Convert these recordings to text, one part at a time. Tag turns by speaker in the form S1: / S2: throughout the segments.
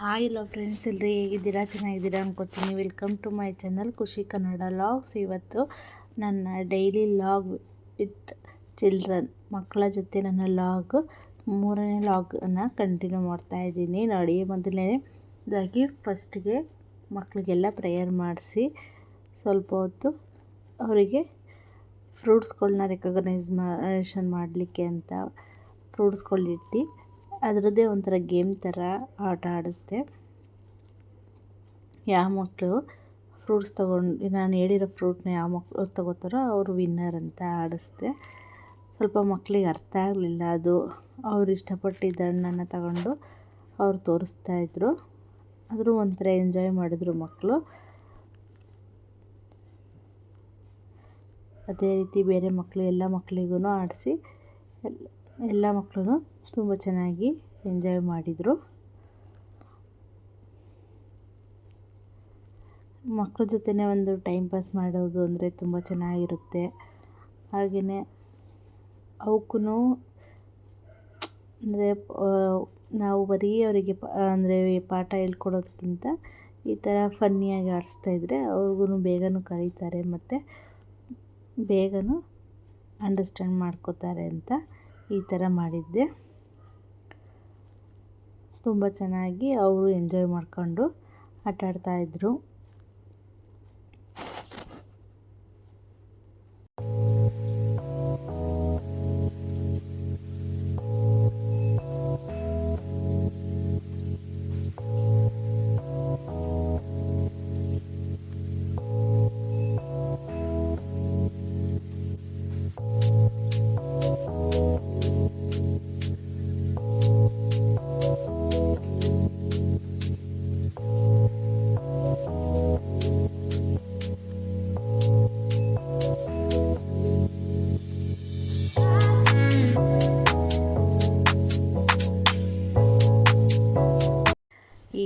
S1: Hi ಎಲ್ಲೋ friends, ಎಲ್ಲರೂ ಹೇಗಿದ್ದೀರಾ? ಚೆನ್ನಾಗಿದ್ದೀರಾ ಅನ್ಕೋತೀನಿ. ವೆಲ್ಕಮ್ ಟು ಮೈ ಚಾನಲ್ ಖುಷಿ ಕನ್ನಡ ಲಾಗ್ಸ್. ಇವತ್ತು ನನ್ನ ಡೈಲಿ ಲಾಗ್ ವಿತ್ ಚಿಲ್ಡ್ರನ್, ಮಕ್ಕಳ ಜೊತೆ ನನ್ನ ಲಾಗ್ 3ನೇ ಲಾಗನ್ನು ಕಂಟಿನ್ಯೂ ಮಾಡ್ತಾಯಿದ್ದೀನಿ. ನೋಡಿ, ಮೊದಲನೇದಾಗಿ ಫಸ್ಟಿಗೆ ಮಕ್ಕಳಿಗೆಲ್ಲ ಪ್ರೇಯರ್ ಮಾಡಿಸಿ ಸ್ವಲ್ಪ ಹೊತ್ತು ಅವರಿಗೆ ಫ್ರೂಟ್ಸ್ಗಳನ್ನ ರೆಕಗ್ನೈಸೇಷನ್ ಮಾಡಲಿಕ್ಕೆ ಅಂತ ಫ್ರೂಟ್ಸ್ಗಳಿಟ್ಟು ಅದರದ್ದೇ ಒಂಥರ ಗೇಮ್ ಥರ ಆಟ ಆಡಿಸ್ದೆ. ಯಾವ ಮಕ್ಕಳು ಫ್ರೂಟ್ಸ್ ತೊಗೊಂಡು ನಾನು ಹೇಳಿರೋ ಫ್ರೂಟ್ನ ಯಾವ ಮಕ್ಕಳು ತೊಗೋತಾರೋ ಅವರು ವಿನ್ನರ್ ಅಂತ ಆಡಿಸ್ದೆ. ಸ್ವಲ್ಪ ಮಕ್ಕಳಿಗೆ ಅರ್ಥ ಆಗಲಿಲ್ಲ, ಅದು ಅವ್ರು ಇಷ್ಟಪಟ್ಟಿದ್ದ ಹಣ್ಣನ್ನು ತಗೊಂಡು ಅವ್ರು ತೋರಿಸ್ತಾಯಿದ್ರು. ಆದರೂ ಒಂಥರ ಎಂಜಾಯ್ ಮಾಡಿದ್ರು ಮಕ್ಕಳು. ಅದೇ ರೀತಿ ಬೇರೆ ಮಕ್ಕಳು ಎಲ್ಲ ಮಕ್ಕಳಿಗೂ ಆಡಿಸಿ ಎಲ್ಲ ಮಕ್ಕಳು ತುಂಬ ಚೆನ್ನಾಗಿ ಎಂಜಾಯ್ ಮಾಡಿದರು. ಮಕ್ಕಳ ಜೊತೆನೇ ಒಂದು ಟೈಮ್ ಪಾಸ್ ಮಾಡೋದು ಅಂದರೆ ತುಂಬ ಚೆನ್ನಾಗಿರುತ್ತೆ. ಹಾಗೆಯೇ ಅವಕ್ಕೂ ಅಂದರೆ ನಾವು ಬರೀ ಅವರಿಗೆ ಅಂದರೆ ಪಾಠ ಹೇಳ್ಕೊಡೋದಕ್ಕಿಂತ ಈ ಥರ ಫನ್ನಿಯಾಗಿ ಆಡಿಸ್ತಾಯಿದ್ರೆ ಅವ್ರಿಗೂ ಬೇಗನೂ ಕಲಿತಾರೆ ಮತ್ತು ಬೇಗನೂ ಅಂಡರ್ಸ್ಟ್ಯಾಂಡ್ ಮಾಡ್ಕೋತಾರೆ ಅಂತ ಈ ಥರ ಮಾಡಿದ್ದೆ. ತುಂಬ ಚೆನ್ನಾಗಿ ಅವರು ಎಂಜಾಯ್ ಮಾಡ್ಕೊಂಡು ಆಟಾಡ್ತಾಯಿದ್ರು.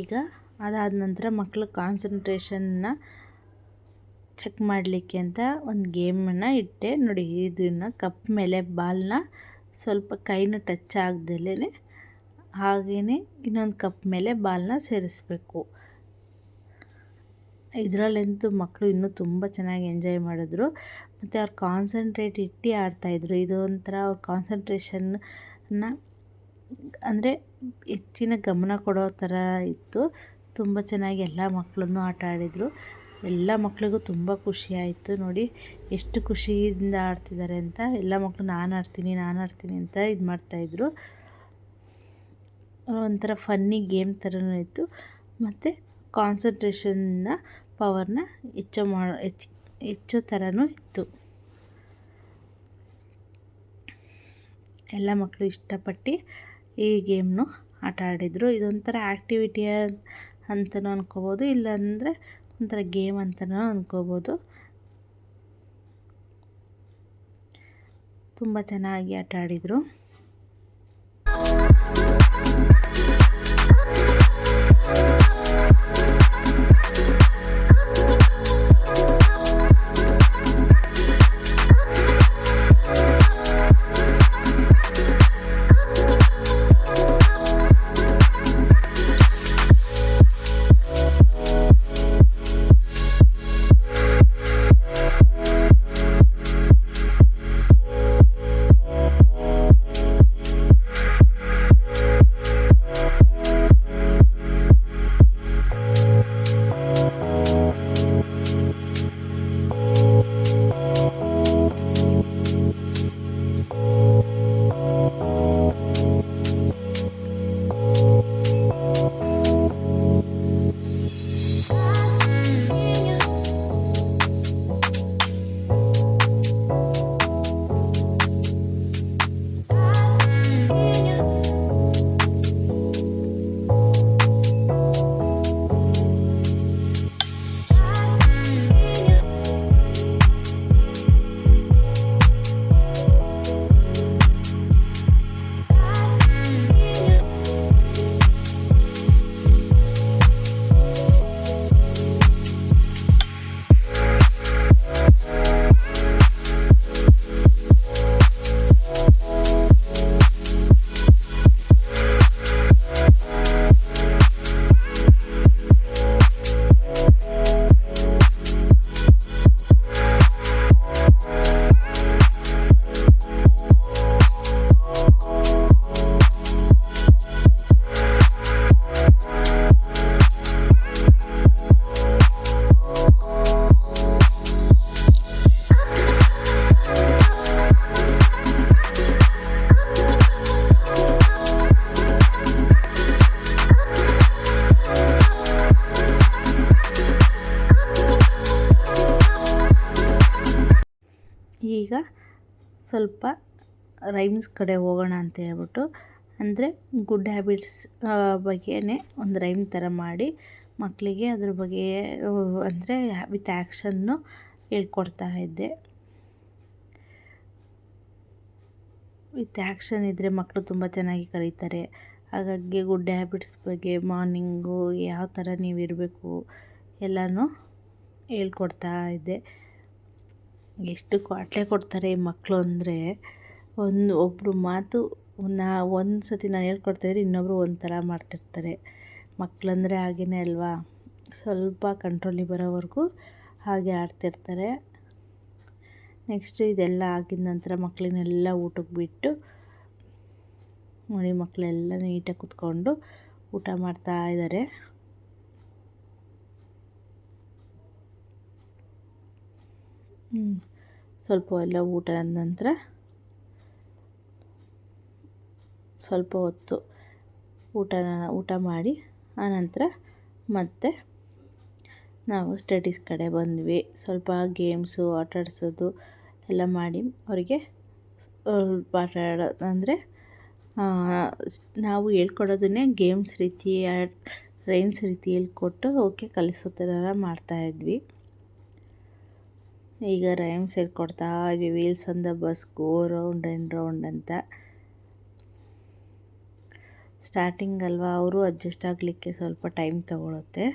S1: ಈಗ ಅದಾದ ನಂತರ ಮಕ್ಕಳ ಕಾನ್ಸಂಟ್ರೇಷನ್ನ ಚೆಕ್ ಮಾಡಲಿಕ್ಕೆ ಅಂತ ಒಂದು ಗೇಮನ್ನು ಇಟ್ಟೆ. ನೋಡಿ, ಇದನ್ನು ಕಪ್ ಮೇಲೆ ಬಾಲ್ನ ಸ್ವಲ್ಪ ಕೈನ ಟಚ್ ಆಗ್ದಲೇ ಹಾಗೆಯೇ ಇನ್ನೊಂದು ಕಪ್ ಮೇಲೆ ಬಾಲ್ನ ಸೇರಿಸ್ಬೇಕು. ಇದರಲ್ಲಂತೂ ಮಕ್ಕಳು ಇನ್ನೂ ತುಂಬ ಚೆನ್ನಾಗಿ ಎಂಜಾಯ್ ಮಾಡಿದ್ರು ಮತ್ತು ಅವ್ರು ಕಾನ್ಸಂಟ್ರೇಟ್ ಇಟ್ಟು ಆಡ್ತಾಯಿದ್ರು. ಇದು ಒಂಥರ ಅವ್ರ ಕಾನ್ಸಂಟ್ರೇಷನ್ನ ಅಂದರೆ ಹೆಚ್ಚಿನ ಗಮನ ಕೊಡೋ ಥರ ಇತ್ತು. ತುಂಬ ಚೆನ್ನಾಗಿ ಎಲ್ಲ ಮಕ್ಕಳನ್ನು ಆಟ ಆಡಿದರು. ಎಲ್ಲ ಮಕ್ಕಳಿಗೂ ತುಂಬ ಖುಷಿಯಾಯಿತು. ನೋಡಿ ಎಷ್ಟು ಖುಷಿಯಿಂದ ಆಡ್ತಿದ್ದಾರೆ ಅಂತ. ಎಲ್ಲ ಮಕ್ಕಳು ನಾನು ಆಡ್ತೀನಿ ಅಂತ ಇದು ಮಾಡ್ತಾಯಿದ್ರು. ಒಂಥರ ಫನ್ನಿ ಗೇಮ್ ಥರನೂ ಇತ್ತು ಮತ್ತು ಕಾನ್ಸಂಟ್ರೇಷನ್ನ ಪವರ್ನ ಹೆಚ್ಚೋ ಥರನೂ ಇತ್ತು. ಎಲ್ಲ ಮಕ್ಕಳು ಇಷ್ಟಪಟ್ಟು ಈ ಗೇಮ್ನು ಆಟ ಆಡಿದರು. ಇದೊಂಥರ ಆ್ಯಕ್ಟಿವಿಟಿ ಅಂತಲೂ ಅಂದ್ಕೋಬೋದು, ಇಲ್ಲಾಂದರೆ ಒಂಥರ ಗೇಮ್ ಅಂತಲೂ ಅಂದ್ಕೋಬೋದು. ತುಂಬ ಚೆನ್ನಾಗಿ ಆಟ ಆಡಿದರು. ಸ್ವಲ್ಪ ರೈಮ್ಸ್ ಕಡೆ ಹೋಗೋಣ ಅಂತ ಹೇಳ್ಬಿಟ್ಟು, ಅಂದರೆ ಗುಡ್ ಹ್ಯಾಬಿಟ್ಸ್ ಬಗ್ಗೆನೇ ಒಂದು ರೈಮ್ ಥರ ಮಾಡಿ ಮಕ್ಕಳಿಗೆ ಅದ್ರ ಬಗ್ಗೆ ಅಂದರೆ ವಿತ್ ಆ್ಯಕ್ಷನ್ನು ಹೇಳ್ಕೊಡ್ತಾ ಇದ್ದೆ. ವಿತ್ ಆ್ಯಕ್ಷನ್ ಇದ್ದರೆ ಮಕ್ಕಳು ತುಂಬ ಚೆನ್ನಾಗಿ ಕಲಿತಾರೆ. ಹಾಗಾಗಿ ಗುಡ್ ಹ್ಯಾಬಿಟ್ಸ್ ಬಗ್ಗೆ ಮಾರ್ನಿಂಗು ಯಾವ ಥರ ನೀವು ಇರಬೇಕು ಎಲ್ಲನೂ ಹೇಳ್ಕೊಡ್ತಾ ಇದ್ದೆ. ಎಷ್ಟು ಕ್ವಾಟ್ಲೆ ಕೊಡ್ತಾರೆ ಈ ಮಕ್ಕಳು ಅಂದರೆ, ಒಬ್ಬರು ಮಾತು ಒಂದು ಸತಿ ನಾನು ಹೇಳ್ಕೊಡ್ತಾಯಿದ್ರೆ ಇನ್ನೊಬ್ಬರು ಒಂಥರ ಮಾಡ್ತಿರ್ತಾರೆ. ಮಕ್ಕಳಂದರೆ ಹಾಗೇ ಅಲ್ವಾ, ಸ್ವಲ್ಪ ಕಂಟ್ರೋಲಿಗೆ ಬರೋವರೆಗೂ ಹಾಗೆ ಆಡ್ತಿರ್ತಾರೆ. ನೆಕ್ಸ್ಟ್ ಇದೆಲ್ಲ ಆಗಿದ ನಂತರ ಮಕ್ಕಳನ್ನೆಲ್ಲ ಊಟಕ್ಕೆ ಬಿಟ್ಟು ನೋಡಿ, ಮಕ್ಕಳೆಲ್ಲ ನೀಟಾಗಿ ಕೂತ್ಕೊಂಡು ಊಟ ಮಾಡ್ತಾ ಇದ್ದಾರೆ. ಸ್ವಲ್ಪ ಎಲ್ಲ ಊಟ ಆದ ನಂತರ ಸ್ವಲ್ಪ ಹೊತ್ತು ಊಟ ಮಾಡಿ ಆನಂತರ ಮತ್ತೆ ನಾವು ಸ್ಟಡೀಸ್ ಕಡೆ ಬಂದ್ವಿ. ಸ್ವಲ್ಪ ಗೇಮ್ಸು ಆಟಾಡಿಸೋದು ಎಲ್ಲ ಮಾಡಿ ಅವರಿಗೆ ಪಾಠ ಅಂದರೆ ನಾವು ಹೇಳ್ಕೊಡೋದನ್ನೇ ಗೇಮ್ಸ್ ರೀತಿ ರೈಮ್ಸ್ ರೀತಿ ಹೇಳ್ಕೊಟ್ಟು ಅವಕ್ಕೆ ಕಲಿಸೋ ಥರ ಮಾಡ್ತಾಯಿದ್ವಿ. ಈಗ ರೈಮ್ಸ್ ಹೇಳ್ಕೊಡ್ತಾ ಇದ್ವಿ. Wheels on the bus go round and round ಅಂತ. ಸ್ಟಾರ್ಟಿಂಗ್ ಅಲ್ವಾ, ಅವರು ಅಡ್ಜಸ್ಟ್ ಆಗಲಿಕ್ಕೆ ಸ್ವಲ್ಪ ಟೈಮ್ ತಗೊಳುತ್ತೆ.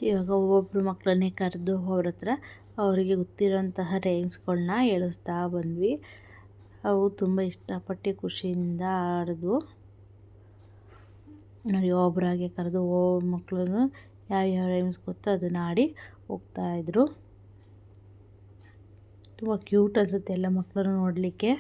S1: ಇವಾಗ ಒಬ್ಬೊಬ್ಬರು ಮಕ್ಕಳನ್ನೇ ಕರೆದು ಅವ್ರ ಹತ್ರ ಅವರಿಗೆ ಗೊತ್ತಿರೋಂತಹ ರೈಮ್ಸ್ಗಳನ್ನ ಹೇಳಿಸ್ತಾ ಬಂದ್ವಿ. ಅವು ತುಂಬ ಇಷ್ಟಪಟ್ಟು ಖುಷಿಯಿಂದ ಆಡಿದ್ವು. ನೋಡಿ, ಒಬ್ಬರಾಗೆ ಕರೆದು ಒಬ್ಬೊಬ್ಬರು ಮಕ್ಕಳನ್ನು ಯಾವ್ಯಾವ ರೈಮ್ಸ್ ಗೊತ್ತೋ ಅದನ್ನು ಆಡಿ ಹೋಗ್ತಾಯಿದ್ರು. ತುಂಬ ಕ್ಯೂಟ್ ಅನಿಸುತ್ತೆ ಎಲ್ಲ ಮಕ್ಕಳನ್ನು ನೋಡಲಿಕ್ಕೆ.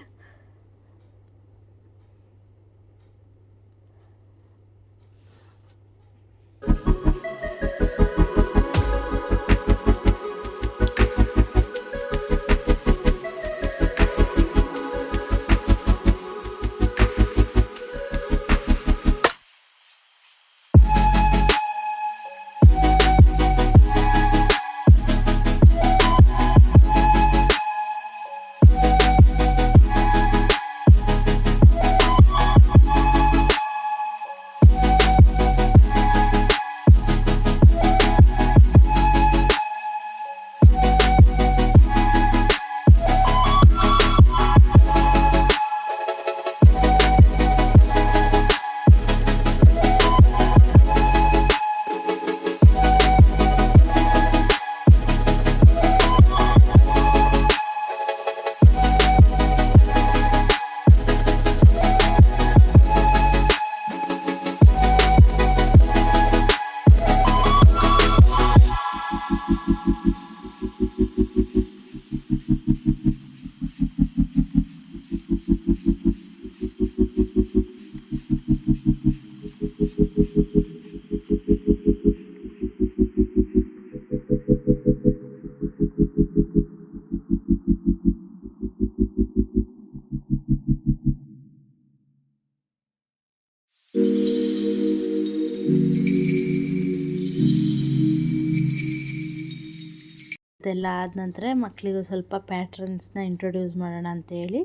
S1: ಅದೆಲ್ಲ ಆದ ನಂತರ ಮಕ್ಕಳಿಗೂ ಸ್ವಲ್ಪ ಪ್ಯಾಟ್ರನ್ಸ್ನ ಇಂಟ್ರೊಡ್ಯೂಸ್ ಮಾಡೋಣ ಅಂತೇಳಿ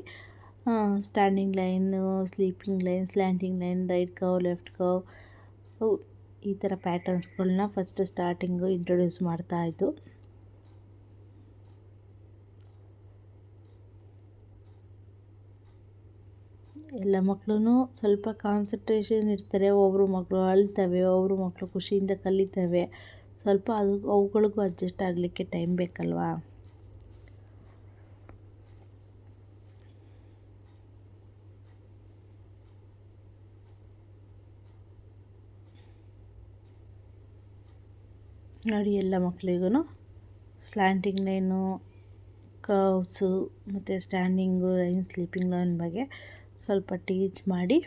S1: standing line, sleeping line, slanting line, right curve, left curve, ಈ ಥರ ಪ್ಯಾಟರ್ನ್ಸ್ಗಳನ್ನ ಫಸ್ಟ್ ಸ್ಟಾರ್ಟಿಂಗು ಇಂಟ್ರೊಡ್ಯೂಸ್ ಮಾಡ್ತಾಯಿದ್ದು. ಎಲ್ಲ ಮಕ್ಕಳು ಸ್ವಲ್ಪ ಕಾನ್ಸಂಟ್ರೇಷನ್ ಇರ್ತಾರೆ. ಒಬ್ಬರು ಮಕ್ಕಳು ಅಳ್ತವೆ, ಒಬ್ಬರು ಮಕ್ಕಳು ಖುಷಿಯಿಂದ ಕಲಿತವೆ. ಸ್ವಲ್ಪ ಅವುಗಳಿಗೂ ಅಡ್ಜಸ್ಟ್ ಆಗಲಿಕ್ಕೆ ಟೈಮ್ ಬೇಕಲ್ವಾ. ನೋಡಿ, ಎಲ್ಲ ಮಕ್ಕಳಿಗೂ ಸ್ಲ್ಯಾಂಟಿಂಗ್ ಲೈನು, ಕರ್ವ್ಸು ಮತ್ತು ಸ್ಟ್ಯಾಂಡಿಂಗು ಲೈನ್, ಸ್ಲೀಪಿಂಗ್ ಲೈನ್ ಬಗ್ಗೆ ಸ್ವಲ್ಪ ಟೀಚ್ ಮಾಡಿ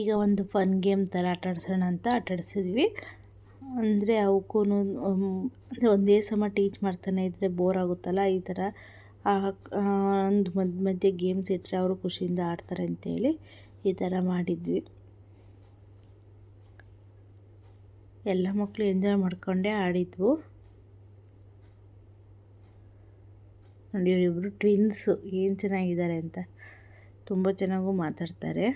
S1: ಈಗ ಒಂದು ಫನ್ ಗೇಮ್ ಥರ ಆಟಾಡ್ಸೋಣ ಅಂತ ಆಟಾಡಿಸಿದ್ವಿ. ಅಂದರೆ ಅವಕ್ಕೂ ಅಂದರೆ ಒಂದೇ ಸಮ ಟೀಚ್ ಮಾಡ್ತಾನೆ ಇದ್ದರೆ ಬೋರ್ ಆಗುತ್ತಲ್ಲ. ಈ ಥರ ಒಂದು ಮಧ್ಯೆ ಗೇಮ್ಸ್ ಇಟ್ಟರೆ ಅವರು ಖುಷಿಯಿಂದ ಆಡ್ತಾರೆ ಅಂತೇಳಿ ಈ ಥರ ಮಾಡಿದ್ವಿ. ಎಲ್ಲ ಮಕ್ಕಳು ಎಂಜಾಯ್ ಮಾಡ್ಕೊಂಡೇ ಆಡಿದ್ವು. ನೋಡಿ, ಇವರಿಬ್ಬರು ಟ್ವಿನ್ಸು ಏನು ಚೆನ್ನಾಗಿದ್ದಾರೆ ಅಂತ, ತುಂಬ ಚೆನ್ನಾಗೂ ಮಾತಾಡ್ತಾರೆ.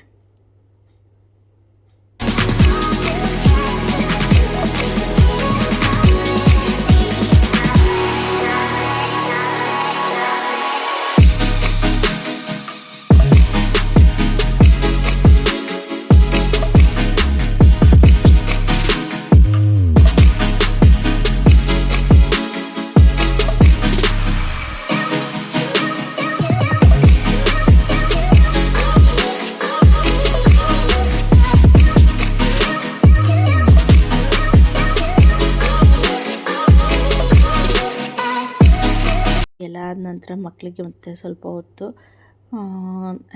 S1: ಎಲ್ಲ ಆದ ನಂತರ ಮಕ್ಕಳಿಗೆ ಮತ್ತೆ ಸ್ವಲ್ಪ ಹೊತ್ತು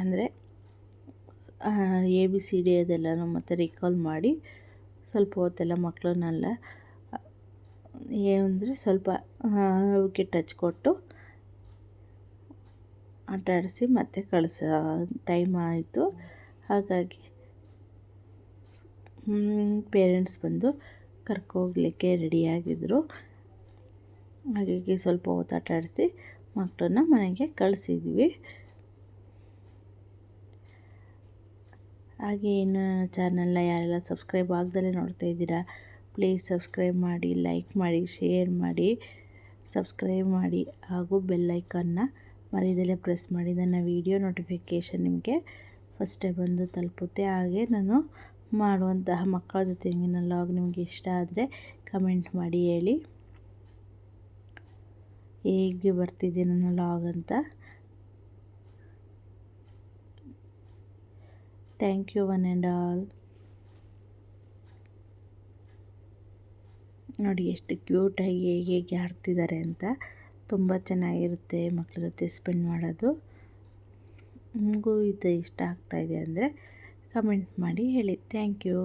S1: ಅಂದರೆ ABCD ಅದೆಲ್ಲನೂ ಮತ್ತೆ ರಿಕಾಲ್ ಮಾಡಿ ಸ್ವಲ್ಪ ಹೊತ್ತೆಲ್ಲ ಮಕ್ಕಳನ್ನೆಲ್ಲ ಏನಂದರೆ ಸ್ವಲ್ಪ ಅವಕ್ಕೆ ಟಚ್ ಕೊಟ್ಟು ಆಟ ಆಡಿಸಿ ಮತ್ತೆ ಕಳಿಸೋ ಟೈಮ್ ಆಯಿತು. ಹಾಗಾಗಿ ಪೇರೆಂಟ್ಸ್ ಬಂದು ಕರ್ಕೋಗ್ಲಿಕ್ಕೆ ರೆಡಿಯಾಗಿದ್ದರು. ಹಾಗಾಗಿ ಸ್ವಲ್ಪ ಹೊತ್ತು ಆಟ ಆಡಿಸಿ ಮಕ್ಕಳನ್ನ ಮನೆಗೆ ಕಳಿಸಿದ್ವಿ. ಹಾಗೆ ಇನ್ನು ಚಾನಲ್ನ ಯಾರೆಲ್ಲ ಸಬ್ಸ್ಕ್ರೈಬ್ ಆಗ್ದಲೇ ನೋಡ್ತಾ ಇದ್ದೀರಾ, ಪ್ಲೀಸ್ ಸಬ್ಸ್ಕ್ರೈಬ್ ಮಾಡಿ, ಲೈಕ್ ಮಾಡಿ, ಶೇರ್ ಮಾಡಿ, ಸಬ್ಸ್ಕ್ರೈಬ್ ಮಾಡಿ ಹಾಗೂ ಬೆಲ್ಲೈಕನ್ನ ಮರಿದಲ್ಲೇ ಪ್ರೆಸ್ ಮಾಡಿ. ನನ್ನ ವಿಡಿಯೋ ನೋಟಿಫಿಕೇಷನ್ ನಿಮಗೆ ಫಸ್ಟೇ ಬಂದು ತಲುಪುತ್ತೆ. ಹಾಗೆ ನಾನು ಮಾಡುವಂತಹ ಮಕ್ಕಳ ಜೊತೆಗಿನ ಲಾಗ್ ನಿಮಗೆ ಇಷ್ಟ ಆದರೆ ಕಮೆಂಟ್ ಮಾಡಿ ಹೇಳಿ ಹೇಗೆ ಬರ್ತಿದೆ ನನ್ನ ಲಾಗ್ ಅಂತ. Thank you one and all. ನೋಡಿ ಎಷ್ಟು ಕ್ಯೂಟಾಗಿ ಹೇಗೆ ಆಡ್ತಿದ್ದಾರೆ ಅಂತ. ತುಂಬ ಚೆನ್ನಾಗಿರುತ್ತೆ ಮಕ್ಕಳ ಜೊತೆ ಸ್ಪೆಂಡ್ ಮಾಡೋದು. ನಿಮಗೂ ಇದು ಇಷ್ಟ ಆಗ್ತಾಯಿದೆ ಅಂದರೆ ಕಮೆಂಟ್ ಮಾಡಿ ಹೇಳಿ. Thank you.